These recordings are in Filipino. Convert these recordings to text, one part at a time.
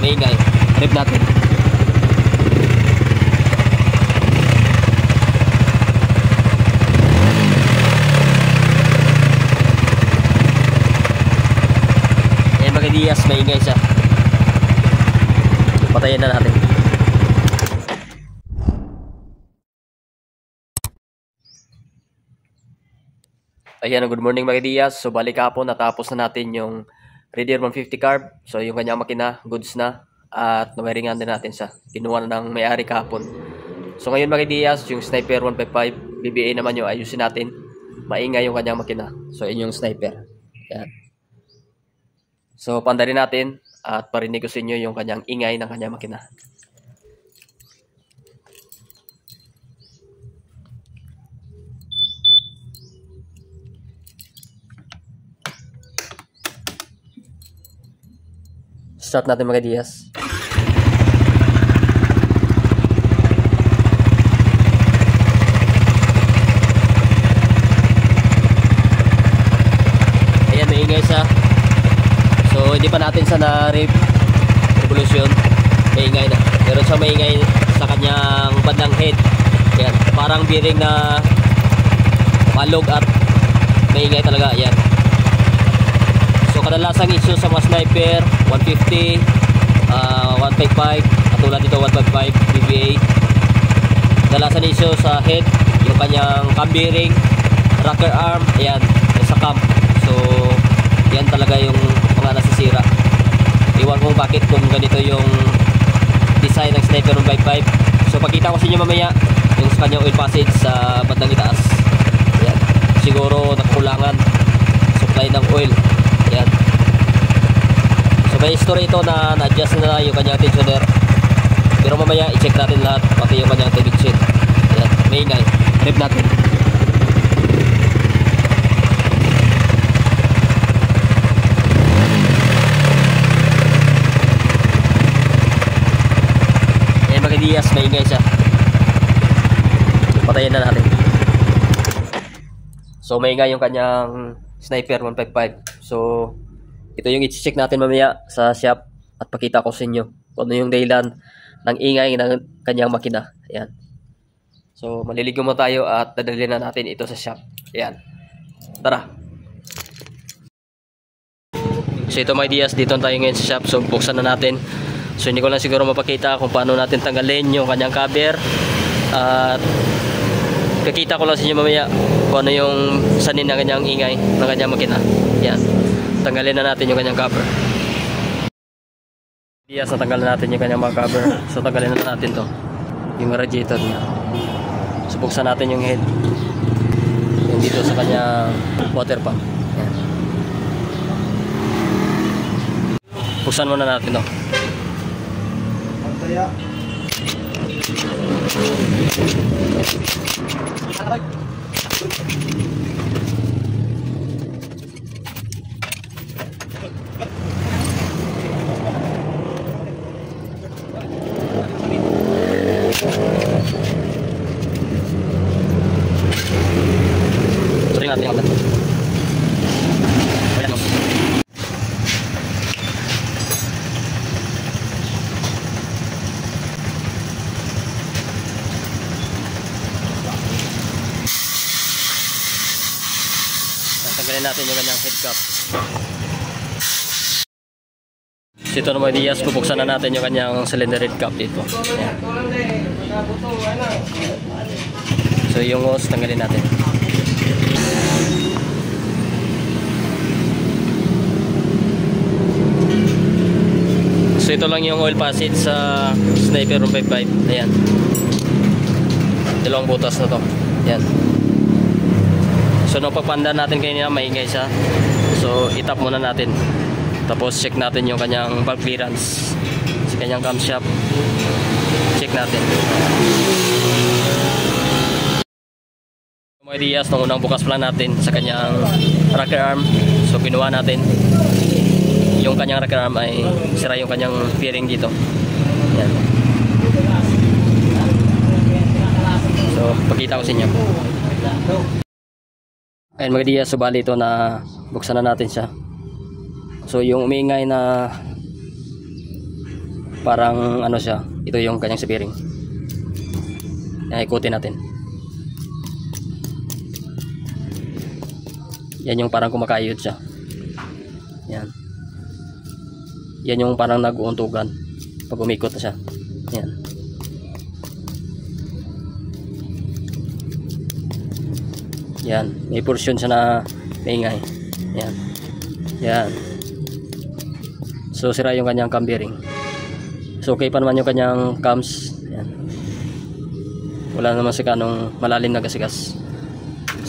maingay. Rip natin. Ayan mga Diaz, maingay siya. Patayin na natin. Ayan, good morning mga Diaz. So balik hapon, natapos na natin yung Raider 150 carb. So yung kanyang makina, goods na. At nawiringan din natin siya. Kinuha na ng may-ari kahapon. So ngayon mga Diaz, yung Sniper 155 BBA naman yung ayusin natin. Maingay yung kanyang makina. So yun yung Sniper. Ayan. So pandarin natin at parinig ko sa inyo yung kanyang ingay ng kanyang makina. Start natin mga Diaz. Ayan, maingay siya. So hindi pa natin siya na-revolution. Maingay na. Meron siya maingay sa kanyang bandang head. Ayan, parang bearing na malog at maingay talaga. Ayan. So kadalasang issue sa mga Sniper 150, 155, katulad dito 155 BBA. Kadalasan issue sa head, yung kanyang cam bearing, rocker arm, ayan, sa cam. So yan talaga yung mga nasisira. Iwan kong bakit kung ganito yung design ng Sniper 155. So pagkita ko sa inyo mamaya yung sa kanyang oil passage sa bandang itaas. Ayan. Siguro nakukulangan supply ng oil. Ayan. So may history ito na na-adjust na yung kanyang tensioner. Pero mamaya i-check natin lahat, pati yung kanyang timing sheet. Ayan, maingay. Rip natin. Ayan mga Diaz, maingay siya. Patayin na natin. So maingay yung kanyang Sniper 155. So ito yung i-check natin mamaya sa shop at pakita ko sa inyo kung ano yung dahilan ng ingay ng kanyang makina. Ayan. So maliligo mo tayo at dadalhin na natin ito sa shop. Ayan. Tara. So ito mga Diaz, dito tayo ngayon sa shop. So buksan na natin. So hindi ko lang siguro mapakita kung paano natin tanggalin yung kanyang cover. At kakita ko lang sa inyo mamaya kung ano yung sanin ng kanyang ingay ng kanyang makina. Ayan. Tanggalin na natin yung kanyang cover. Yes, natanggal na natin yung kanyang mga cover. So tanggalin na natin to, yung radiator niya. So buksan natin yung head, yung dito sa kanyang water pump. Ayan. Buksan muna natin to. Turing natin yung agad. Ayan o. Tanggalin natin yung kanyang head cap. So ito naman Diaz, bubuksan na natin yung kanyang cylinder head cap dito. Ayan. So yung hose, tanggalin natin. So ito lang yung oil passage sa Sniper 155. Ayan. Dalawang butas na to. Ayan. So nung pagpanda natin kanina, maingay siya. So itap muna natin. Tapos check natin yung kanyang valve clearance sa kanyang camshaft. Check natin. Mga Diaz, nung unang bukas pa lang natin sa kanyang rocker arm. So kinuha natin yung kanyang rocker arm, ay sira yung kanyang bearing dito. Yan. So pakita ko sa inyo. Ayun mga Diaz, subali ito na buksan na natin siya. So yung umingay na parang ano siya, ito yung kanyang bearing. Yan, ikutin natin. Yan yung parang kumakayod siya. Yan. Yan yung parang nag-uuntugan pag umikot na siya. Yan. Yan, may portion siya na maingay. Yan. Yan. So sira yung kanyang cam bearing. So okay pa naman yung kanyang cams. Yan. Wala naman si kanong malalim na gasigas.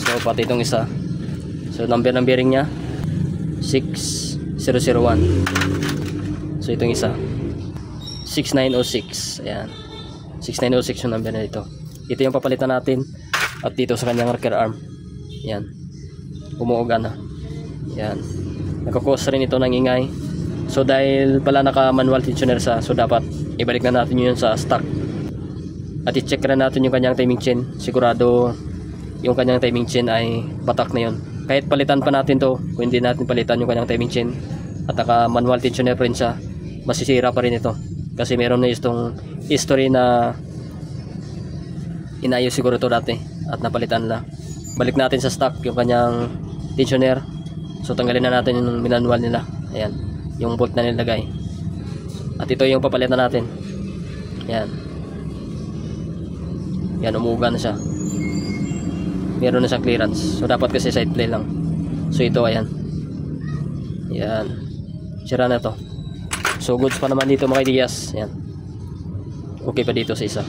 So pati itong isa. So number ng bearing niya 6001. So itong isa 6906. Ayan. 6906 yung number na dito. Ito yung papalitan natin. At dito sa kanyang rocker arm. Yan. Umuuga na. Yan. Nagkakos rin ito ng ingay. So dahil pala naka manual tensioner sa, so dapat ibalik na natin yun sa stock. At i-check na natin yung kanyang timing chain. Sigurado yung kanyang timing chain ay batak na yun. Kahit palitan pa natin to, kung hindi natin palitan yung kanyang timing chain at naka manual tensioner pa rin siya, masisira pa rin ito. Kasi meron na itong history na inayos siguro to dati at napalitan na. Balik natin sa stock yung kanyang tensioner. So tanggalin na natin yung manual nila. Ayan, yung bolt na nilagay. At ito yung papalitan natin. Ayan. Yan, umuga na siya. Meron na siyang clearance. So dapat kasi side play lang. So ito, ayan. Ayan. Sira na to. So goods pa naman dito mga ideas. Ayan. Okay pa dito sa isa.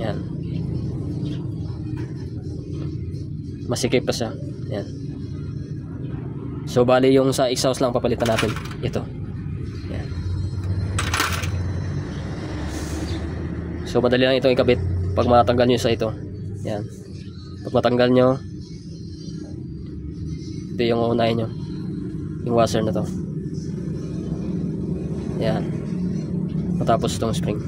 Ayan. Masikip pa siya. Ayan. So bali yung sa exhaust lang papalitan natin. Ito. Ayan. So madali lang itong ikabit pag matanggal nyo sa ito. Ayan. Pag matanggal nyo, ito yung uunahin nyo, yung washer na to. Ayan. Matapos itong spring.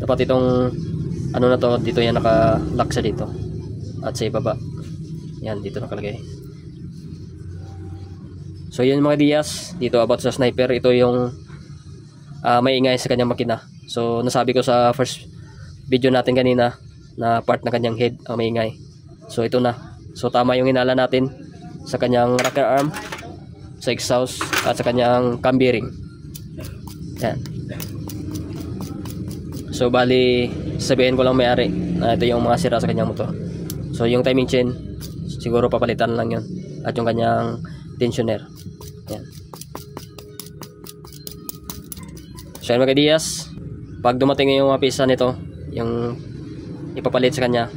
Dapat itong ano na to, dito yan naka-lock sa dito. At sa ibaba. Yan, dito nakalagay. So yun mga Diaz, dito about sa sniper. Ito yung maingay sa kanyang makina. So nasabi ko sa first video natin kanina na part na kanyang head ang maingay. So ito na. So tama yung hinala natin sa kanyang rocker arm, sa exhaust at sa kanyang cam bearing. Yan. So bali sabihin ko lang may-ari na ito yung mga sira sa kanyang motor. So yung timing chain siguro papalitan lang yun. At yung kanyang tensioner. Yan. So yan mga Diaz, pag dumating yung mga pisa nito, yung ipapalit sa kanya,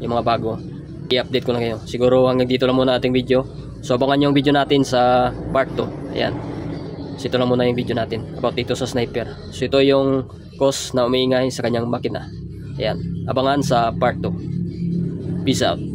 yung mga bago, i-update ko na kayo. Siguro hanggang dito lang muna ating video. So abangan yung video natin sa part 2. Ayan. So ito lang muna yung video natin about dito sa sniper. So ito yung cause na umiingay sa kanyang makina. Ayan. Abangan sa part 2. Peace out.